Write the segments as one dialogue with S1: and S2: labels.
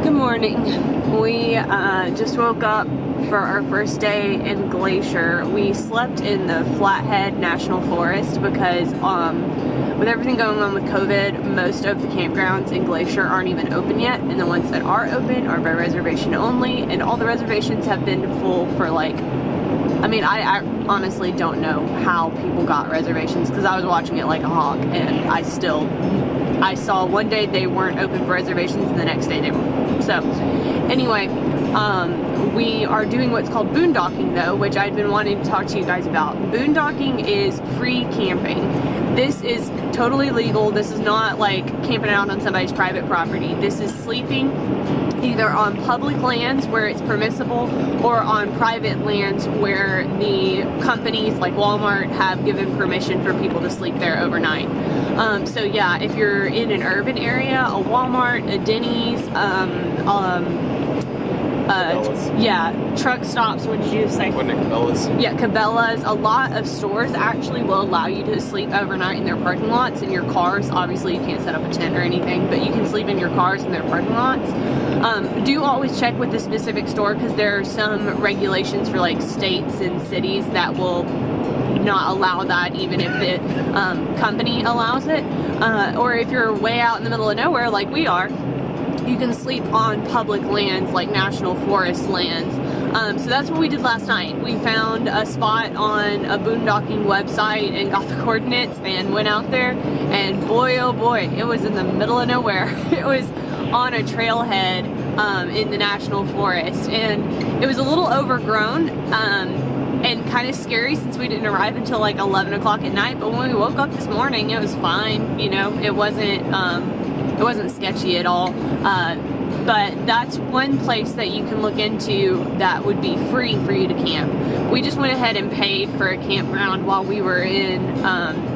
S1: Good morning. We just woke up for our first day in Glacier. We slept in the Flathead National Forest because with everything going on with COVID, most of the campgrounds in Glacier aren't even open yet, and the ones that are open are by reservation only, and all the reservations have been full for like, I honestly don't know how people got reservations because I was watching it like a hawk, and I saw one day they weren't open for reservations and the next day they were full. So anyway, we are doing what's called boondocking though, which I'd been wanting to talk to you guys about. Boondocking is free camping. This is totally legal. This is not like camping out on somebody's private property. This is sleeping either on public lands where it's permissible or on private lands where the companies like Walmart have given permission for people to sleep there overnight. So yeah, if you're in an urban area, a Walmart, a Denny's, truck stops, what did you say? Cabela's. Yeah, Cabela's. A lot of stores actually will allow you to sleep overnight in their parking lots. In your cars, obviously you can't set up a tent or anything, but you can sleep in your cars in their parking lots. Do always check with the specific store because there are some regulations for like states and cities that will not allow that even if the company allows it. Or if you're way out in the middle of nowhere like we are, you can sleep on public lands like national forest lands. So that's what we did last night. We found a spot on a boondocking website and got the coordinates and went out there, and boy oh boy, it was in the middle of nowhere. It was on a trailhead in the national forest, and it was a little overgrown and kind of scary since we didn't arrive until like 11 o'clock at night, but when we woke up this morning it was fine. You know, it wasn't sketchy at all. But that's one place that you can look into that would be free for you to camp. We just went ahead and paid for a campground while we were in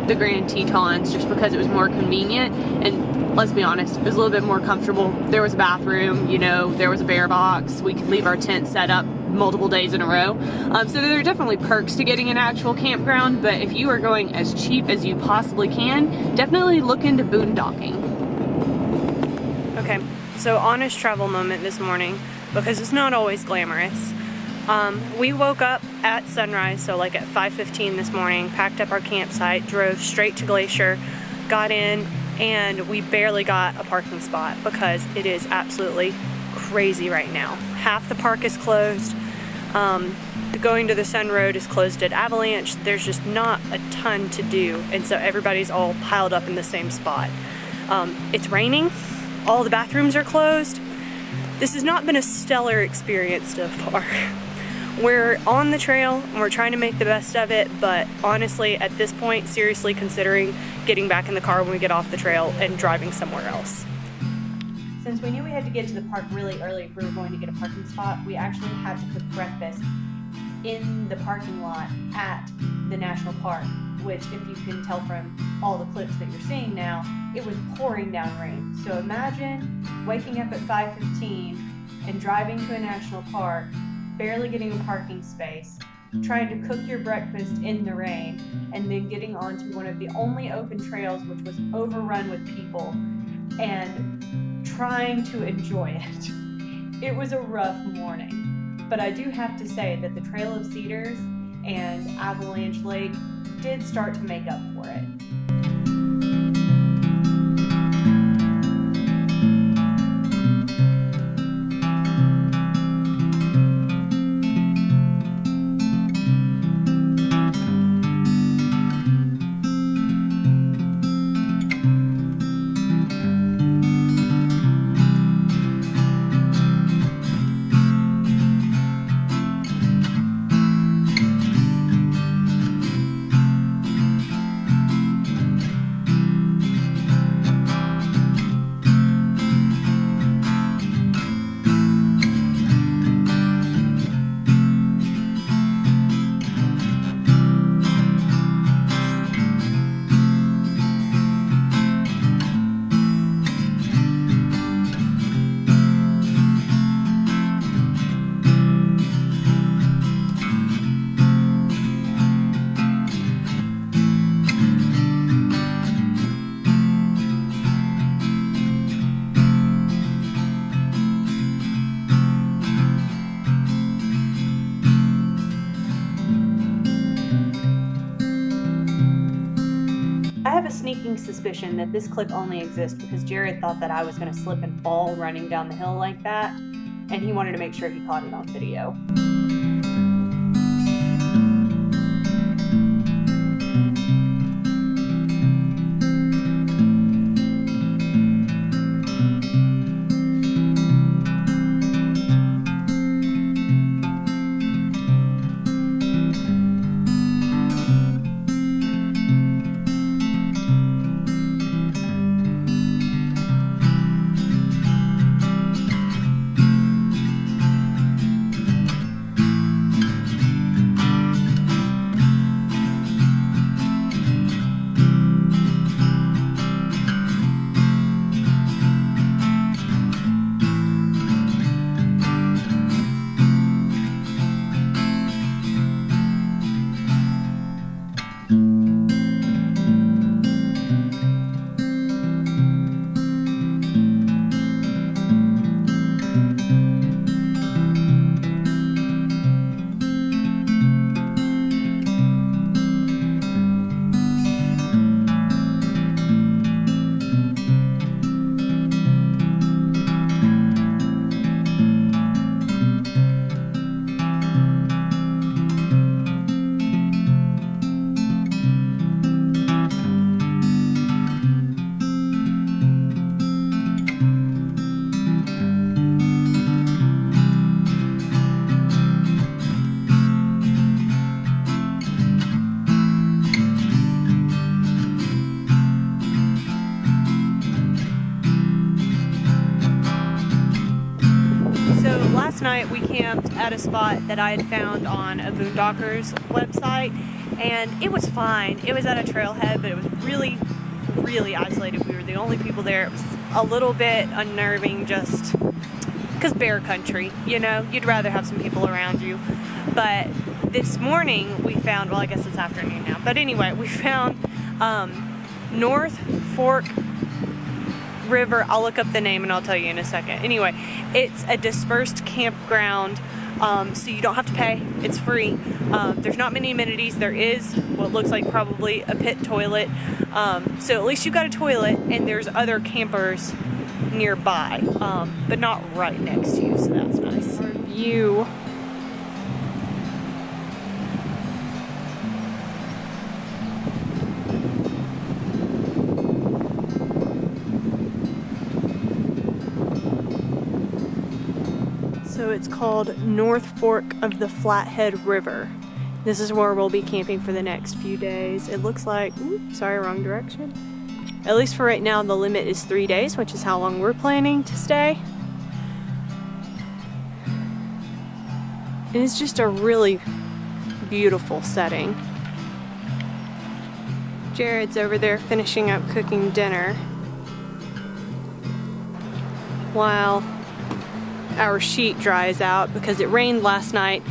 S1: the Grand Tetons just because it was more convenient, and let's be honest, it was a little bit more comfortable. There was a bathroom, you know, there was a bear box. We could leave our tent set up multiple days in a row. So there are definitely perks to getting an actual campground, but if you are going as cheap as you possibly can, definitely look into boondocking. Okay, so honest travel moment this morning, because it's not always glamorous. We woke up at sunrise, so like at 5:15 this morning, packed up our campsite, drove straight to Glacier, got in, and we barely got a parking spot because it is absolutely crazy right now. Half the park is closed. Going to the Sun Road is closed at Avalanche. There's just not a ton to do, and so everybody's all piled up in the same spot. It's raining. All the bathrooms are closed. This has not been a stellar experience so far. We're on the trail and we're trying to make the best of it, but honestly, at this point, seriously considering getting back in the car when we get off the trail and driving somewhere else.
S2: Since we knew we had to get to the park really early if we were going to get a parking spot, we actually had to cook breakfast in the parking lot at the national park, which, if you can tell from all the clips that you're seeing now, it was pouring down rain. So imagine waking up at 5:15 and driving to a national park, barely getting a parking space, trying to cook your breakfast in the rain, and then getting onto one of the only open trails which was overrun with people, and trying to enjoy it. It was a rough morning. But I do have to say that the Trail of Cedars and Avalanche Lake did start to make up for it. sneaking suspicion that this clip only exists because Jared thought that I was going to slip and fall running down the hill like that, and he wanted to make sure he caught it on video. Last night we camped at a spot that I had found on a boondocker's website, and it was fine. It was at a trailhead, but it was really, really isolated. We were the only people there. It was a little bit unnerving just because bear country, you know, you'd rather have some people around you. But this morning we found, well, I guess it's afternoon now, but anyway, we found North Fork River. I'll look up the name and I'll tell you in a second. Anyway, it's a dispersed campground, so you don't have to pay. It's free. There's not many amenities. There is what looks like probably a pit toilet, so at least you've got a toilet, and there's other campers nearby, but not right next to you, so that's nice. Our view. So it's called North Fork of the Flathead River. This is where we'll be camping for the next few days. It looks like, oops, sorry, wrong direction. At least for right now, the limit is 3 days, which is how long we're planning to stay. And it's just a really beautiful setting. Jared's over there finishing up cooking dinner, while our sheet dries out because it rained last night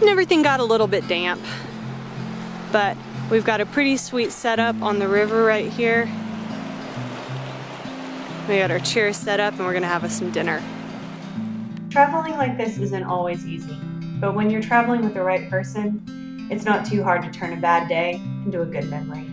S2: and everything got a little bit damp. But we've got a pretty sweet setup on the river right here. We got our chairs set up and we're gonna have us some dinner. Traveling like this isn't always easy, but when you're traveling with the right person, it's not too hard to turn a bad day into a good memory.